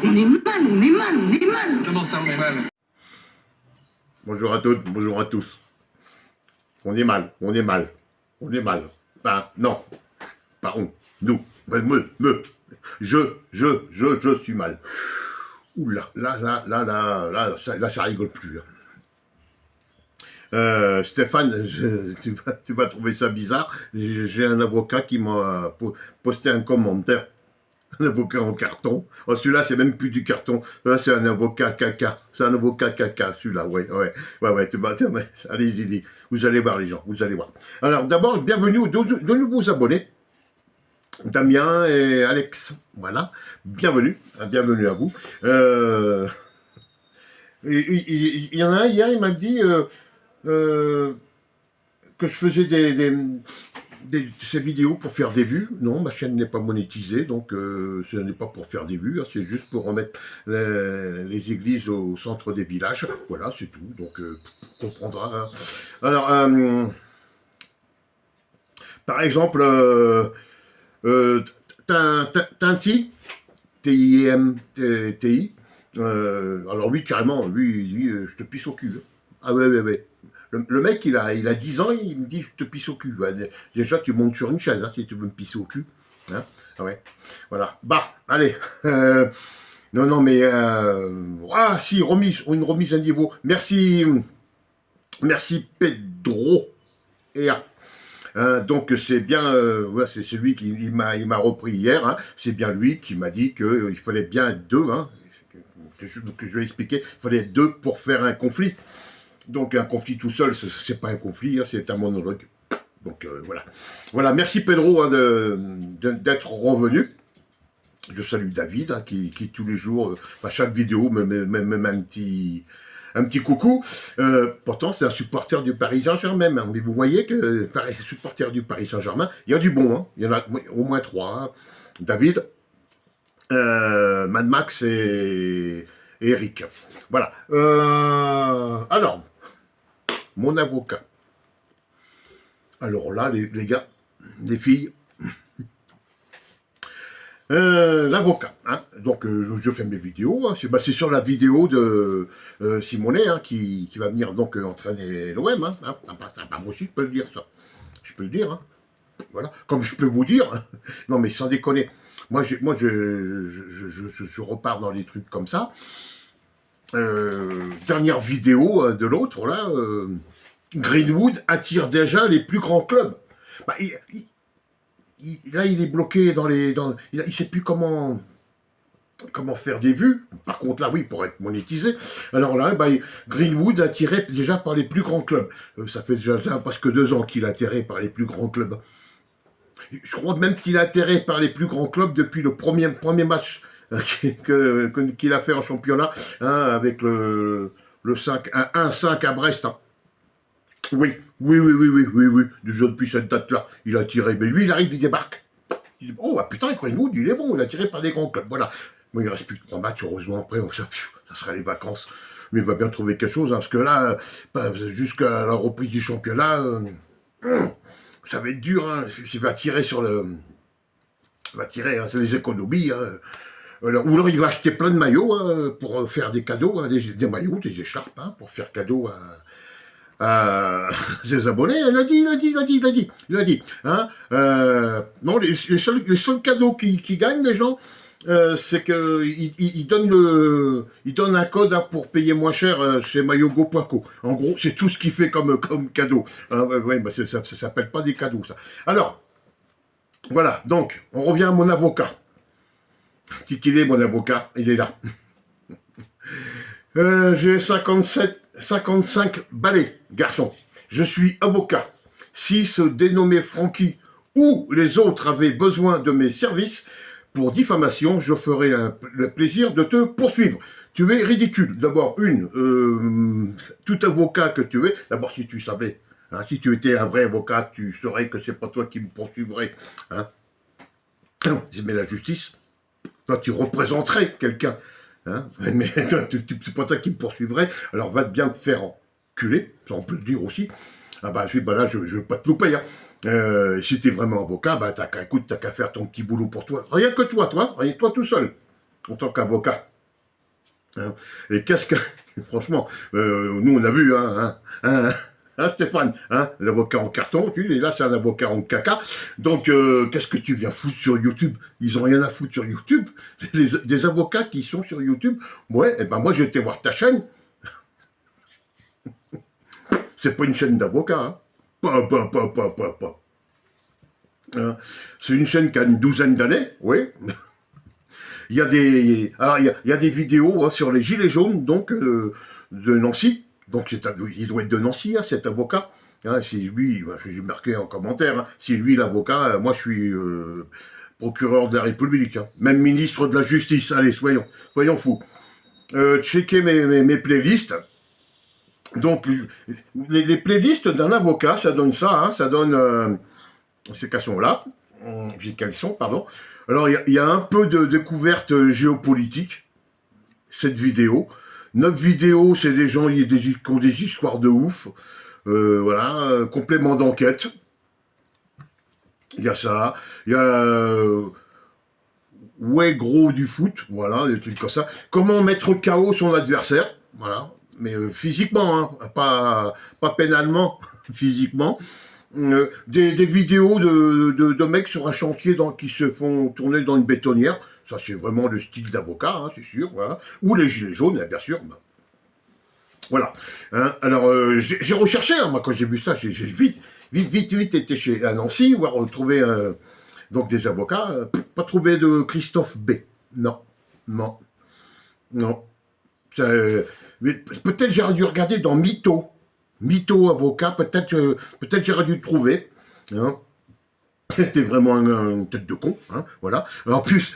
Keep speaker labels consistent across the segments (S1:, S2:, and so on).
S1: On est mal, on est mal, on est mal.
S2: Comment ça, on est mal?
S3: Bonjour à toutes, bonjour à tous. On est mal, on est mal, on est mal. Ben, non, pas on, nous, je suis mal. Ouh là, là, ça rigole plus. Stéphane, tu vas trouver ça bizarre. J'ai un avocat qui m'a posté un commentaire. Un avocat en carton. Oh, celui-là, c'est même plus du carton. Là, c'est un avocat caca. C'est un avocat caca, celui-là. Ouais. Allez-y, vous allez voir les gens, vous allez voir. Alors, d'abord, bienvenue aux deux nouveaux abonnés. Damien et Alex. Voilà. Bienvenue à vous. Il y en a un hier, il m'a dit que je faisais ces vidéos pour faire des vues. Non, ma chaîne n'est pas monétisée, donc ce n'est pas pour faire des vues, hein, c'est juste pour remettre les églises au centre des villages. Voilà, c'est tout, donc on comprendra. Alors, par exemple, Tinti, T-I-M-T-I, alors lui, carrément, lui, il dit, je te pisse au cul. Ah ouais. Le mec, il a 10 ans, il me dit, je te pisse au cul. Bah, déjà, tu montes sur une chaise, hein, si tu veux me pisser au cul. Hein, ah ouais, voilà. Bah, allez. Non, mais... ah, si, une remise à niveau. Merci Pedro. Et donc c'est bien, c'est celui qui m'a repris hier. Hein, c'est bien lui qui m'a dit qu'il fallait bien être deux. Hein, que je vais expliquer. Il fallait être deux pour faire un conflit. Donc un conflit tout seul, c'est pas un conflit, hein, c'est un monologue. Donc voilà. Merci Pedro hein, d'être revenu. Je salue David hein, qui tous les jours, à chaque vidéo, me met un petit coucou. Pourtant, c'est un supporter du Paris Saint-Germain. Hein. Mais vous voyez que supporter du Paris Saint-Germain, il y a du bon. Hein. Il y en a au moins 3. Hein. David, Mad Max et Eric. Voilà. Alors, mon avocat. Alors là, les gars, les filles, l'avocat, hein, donc je fais mes vidéos, hein, c'est sur la vidéo de Simonet, hein, qui va venir donc entraîner l'OM, hein, moi aussi je peux le dire ça, je peux le dire, hein, voilà, comme je peux vous dire, non mais sans déconner, moi je repars dans les trucs comme ça, dernière vidéo de l'autre, là, Greenwood attire déjà les plus grands clubs. Bah, là, il est bloqué il ne sait plus comment faire des vues. Par contre, là, oui, pour être monétisé. Alors là, bah, Greenwood attiré déjà par les plus grands clubs. Ça fait déjà presque 2 ans qu'il est attiré par les plus grands clubs. Je crois même qu'il est attiré par les plus grands clubs depuis le premier match qu'il a fait en championnat, hein, avec le 1-5 à Brest. Hein. Oui. Déjà depuis cette date-là, il a tiré. Mais lui, il arrive, il débarque. Il dit, oh, bah, putain, Greenwood, il est bon, il a tiré par des grands clubs. Voilà. Bon, il ne reste plus que 3 matchs, heureusement, après, donc ça sera les vacances. Mais il va bien trouver quelque chose, hein, parce que là, jusqu'à la reprise du championnat, ça va être dur. Hein, il va tirer sur le... Il va tirer, hein, c'est les économies. Hein. Ou alors, il va acheter plein de maillots hein, pour faire des cadeaux, hein, des maillots, des écharpes, hein, pour faire cadeau à ses abonnés, il a dit. Hein, non, les seuls cadeaux qui gagnent, les gens, c'est qu'ils donnent un code hein, pour payer moins cher chez maillogo.co. En gros, c'est tout ce qu'il fait comme cadeau. Hein, ouais, bah ça s'appelle pas des cadeaux, ça. Alors, voilà, donc, on revient à mon avocat. Qu'il est, mon avocat, il est là. J'ai 55 balais, garçon. Je suis avocat. Si ce dénommé Francky ou les autres avaient besoin de mes services pour diffamation, je ferai le plaisir de te poursuivre. Tu es ridicule. D'abord, tout avocat que tu es, d'abord si tu savais, hein, si tu étais un vrai avocat, tu saurais que c'est pas toi qui me poursuivrais. Hein. Mais la justice, toi tu représenterais quelqu'un. Hein, mais c'est pas toi qui me poursuivrais, alors va bien te faire enculer, ça on peut le dire aussi. Ah bah, là, je veux pas te louper. Hein. Si t'es vraiment avocat, t'as qu'à faire ton petit boulot pour toi. Rien que toi tout seul, en tant qu'avocat. Hein. Et qu'est-ce que... Franchement, nous on a vu, Stéphane, l'avocat en carton, tu dis, là c'est un avocat en caca. Donc, qu'est-ce que tu viens foutre sur YouTube? Ils ont rien à foutre sur YouTube. Des avocats qui sont sur YouTube. Ouais, et ben moi j'ai été voir ta chaîne. C'est pas une chaîne d'avocats, hein. Pas. C'est une chaîne qui a une douzaine d'années, oui. Il y a des, alors il y a des vidéos sur les gilets jaunes, donc de Nancy. Donc il doit être de Nancy, cet avocat. Si lui, j'ai marqué en commentaire, si lui l'avocat, moi je suis procureur de la République, même ministre de la Justice. Allez, soyons fous. Checkez mes playlists. Donc les playlists d'un avocat, ça donne ça, ça donne ces questions-là, quelles sont, pardon. Alors, il y a un peu de découverte géopolitique, cette vidéo. Notre vidéo, c'est des gens qui ont des histoires de ouf. Voilà, complément d'enquête. Il y a ça. Il y a... ouais, gros du foot. Voilà, des trucs comme ça. Comment mettre KO son adversaire. Voilà. Mais physiquement, pas pénalement, physiquement. Des vidéos de mecs sur un chantier qui se font tourner dans une bétonnière. Ça, c'est vraiment le style d'avocat, c'est sûr. Voilà. Ou les gilets jaunes, bien sûr. Voilà. Alors, j'ai recherché, moi, quand j'ai vu ça, j'ai vite été à Nancy, voir retrouver donc des avocats. Pas trouvé de Christophe B. Non. Peut-être j'aurais dû regarder dans Mytho avocat, peut-être j'aurais dû le trouver. C'était vraiment une tête de con, voilà. Alors, en plus,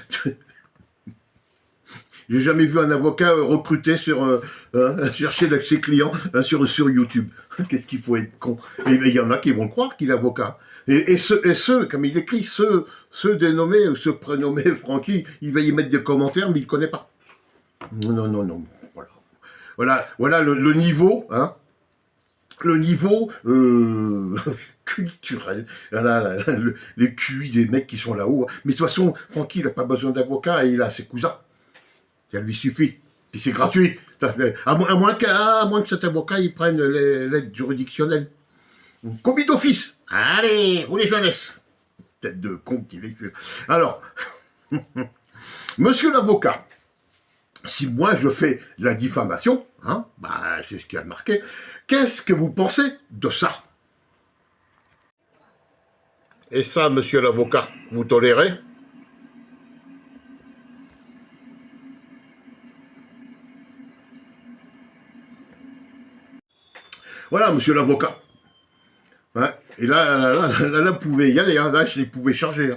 S3: j'ai jamais vu un avocat recruter chercher ses clients sur YouTube. Qu'est-ce qu'il faut être con. Et il y en a qui vont croire qu'il est avocat. Et ceux, comme il écrit, ceux dénommés, ceux prénommés Francky, il va y mettre des commentaires, mais il ne connaît pas. Non. Voilà le niveau, le niveau culturel, les QI des mecs qui sont là-haut. Mais de toute façon, Francky, il n'a pas besoin d'avocat et il a ses cousins. Ça lui suffit. Puis c'est gratuit. À moins que cet avocat, il prenne l'aide juridictionnelle. Commis d'office. Allez, vous les jeunesses. Tête de con qu'il est. Alors, monsieur l'avocat, si moi je fais de la diffamation, c'est ce qui a marqué, qu'est-ce que vous pensez de ça? Et ça, monsieur l'avocat, vous tolérez? Voilà, monsieur l'avocat. Et là, vous pouvez y aller, là, je les pouvais charger.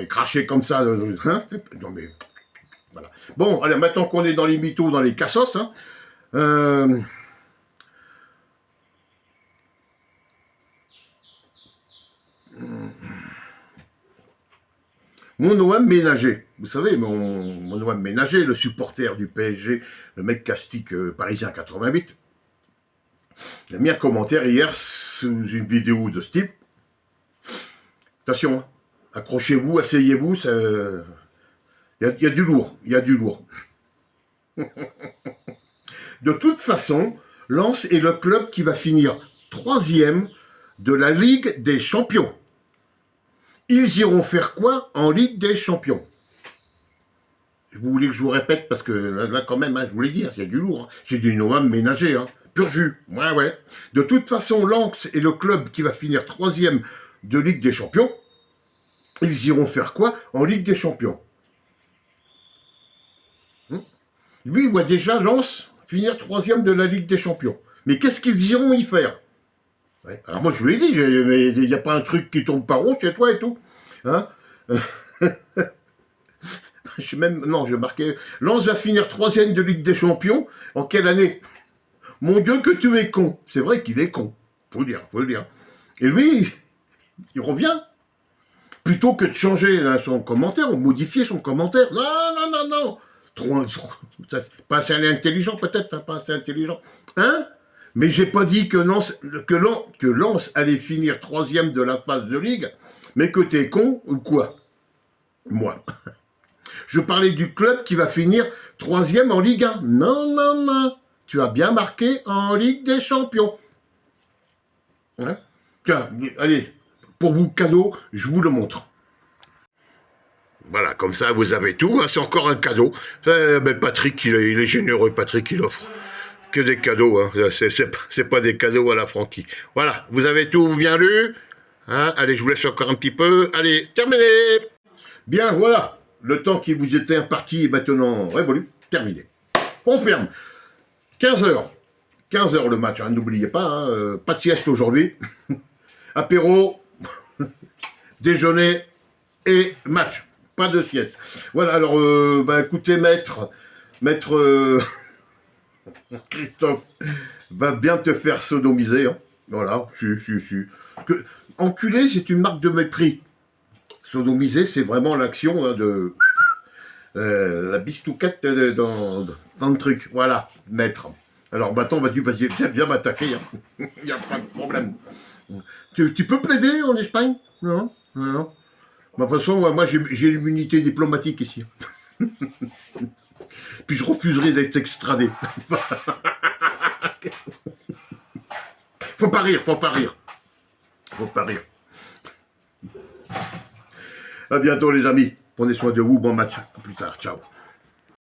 S3: Cracher comme ça. Non, mais... Voilà. Bon, allez, maintenant qu'on est dans les mythos, dans les cassos, mon OM ménager, vous savez, mon OM ménager, le supporter du PSG, le mec castique parisien 88, il a mis un commentaire hier sous une vidéo de Steve. Attention, accrochez-vous, asseyez-vous, il y a du lourd. De toute façon, Lens est le club qui va finir 3e de la Ligue des Champions. Ils iront faire quoi en Ligue des Champions? Vous voulez que je vous répète? Parce que là quand même, je vous l'ai dit, c'est du lourd. C'est du OM ménager, pur jus. Ouais. De toute façon, Lens est le club qui va finir 3e de Ligue des Champions. Ils iront faire quoi en Ligue des Champions? Lui, il voit déjà Lens finir 3e de la Ligue des Champions. Mais qu'est-ce qu'ils iront y faire? Alors moi, je lui ai dit, il n'y a pas un truc qui tombe par rond chez toi et tout. J'ai marqué, Lens va finir 3e de Ligue des Champions. En quelle année? Mon Dieu, que tu es con. C'est vrai qu'il est con. Faut le dire. Et lui, il revient. Plutôt que de changer son commentaire, ou modifier son commentaire. Non. Pas assez intelligent, peut-être, pas assez intelligent. Mais j'ai pas dit que Lens allait finir 3e de la phase de Ligue, mais que t'es con ou quoi? Moi. Je parlais du club qui va finir 3e en Ligue 1. Non, non, non. Tu as bien marqué en Ligue des Champions. Hein? Tiens, allez, pour vous, cadeau, je vous le montre. Voilà, comme ça, vous avez tout. Hein, c'est encore un cadeau. Ben Patrick, il est généreux, Patrick, il offre. Que des cadeaux, hein. C'est pas des cadeaux à la Francky. Voilà, vous avez tout bien lu. Hein, allez, je vous laisse encore un petit peu. Allez, terminé. Bien, voilà. Le temps qui vous était imparti est maintenant révolu. Terminé. On ferme. 15h. 15h le match, hein, n'oubliez pas. Hein, pas de sieste aujourd'hui. Apéro, déjeuner et match. Pas de sieste. Voilà, alors, écoutez, maître Christophe va bien te faire sodomiser. Hein. Voilà, si. Enculé, c'est une marque de mépris. Sodomiser, c'est vraiment l'action hein, de la bistouquette dans le truc. Voilà, maître. Alors maintenant, vas-y, viens m'attaquer. Il n'y a pas de problème. Tu peux plaider en Espagne? Non. De toute façon, moi j'ai l'immunité diplomatique ici. Puis je refuserai d'être extradé. Faut pas rire. À bientôt les amis. Prenez soin de vous, bon match. À plus tard, ciao.